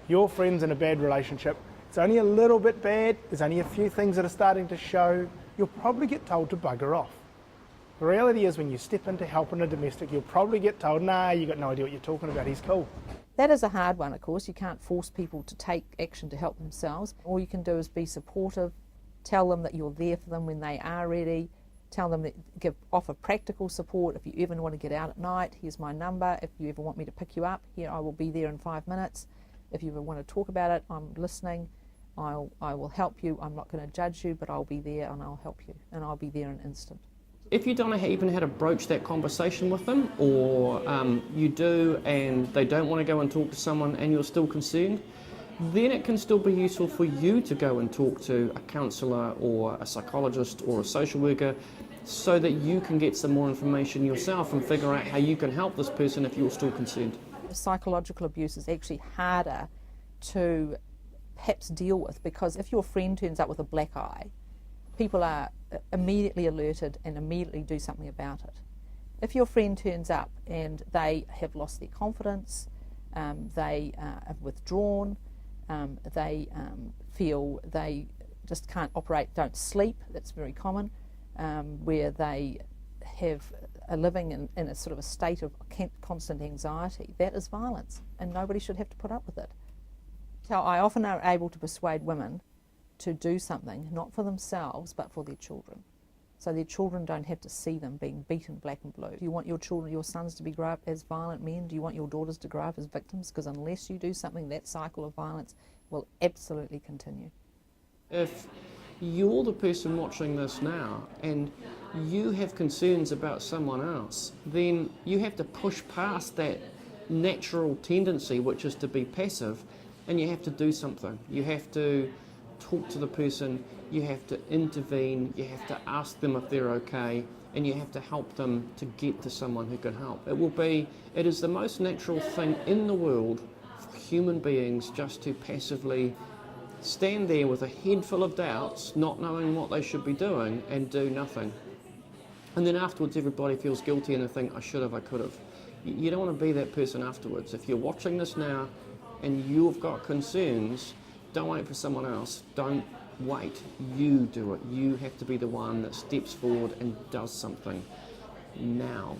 your friend's in a bad relationship, it's only a little bit bad, there's only a few things that are starting to show, you'll probably get told to bugger off. The reality is when you step into helping a domestic, you'll probably get told, nah, you got no idea what you're talking about, he's cool. That is a hard one, of course. You can't force people to take action to help themselves. All you can do is be supportive, tell them that you're there for them when they are ready, tell them that offer practical support. If you ever want to get out at night, here's my number. If you ever want me to pick you up, here, I will be there in 5 minutes. If you ever want to talk about it, I'm listening. I will help you. I'm not going to judge you, but I'll be there and I'll help you, and I'll be there in an instant. If you don't know even how to broach that conversation with them, or you do and they don't want to go and talk to someone and you're still concerned, then it can still be useful for you to go and talk to a counsellor or a psychologist or a social worker so that you can get some more information yourself and figure out how you can help this person if you're still concerned. Psychological abuse is actually harder to perhaps deal with, because if your friend turns up with a black eye, people are immediately alerted and immediately do something about it. If your friend turns up and they have lost their confidence, they have withdrawn, they feel they just can't operate, don't sleep, that's very common, where they are living in a sort of a state of constant anxiety, that is violence, and nobody should have to put up with it. So I often are able to persuade women to do something, not for themselves, but for their children. So their children don't have to see them being beaten black and blue. Do you want your children, your sons to grow up as violent men? Do you want your daughters to grow up as victims? Because unless you do something, that cycle of violence will absolutely continue. If you're the person watching this now and you have concerns about someone else, then you have to push past that natural tendency, which is to be passive, and you have to do something. You have to talk to the person, you have to intervene, you have to ask them if they're okay, and you have to help them to get to someone who can help. It is the most natural thing in the world for human beings just to passively stand there with a head full of doubts, not knowing what they should be doing, and do nothing. And then afterwards everybody feels guilty and they think, I should have, I could have. You don't want to be that person afterwards. If you're watching this now and you've got concerns, don't wait for someone else. Don't wait. You do it. You have to be the one that steps forward and does something now.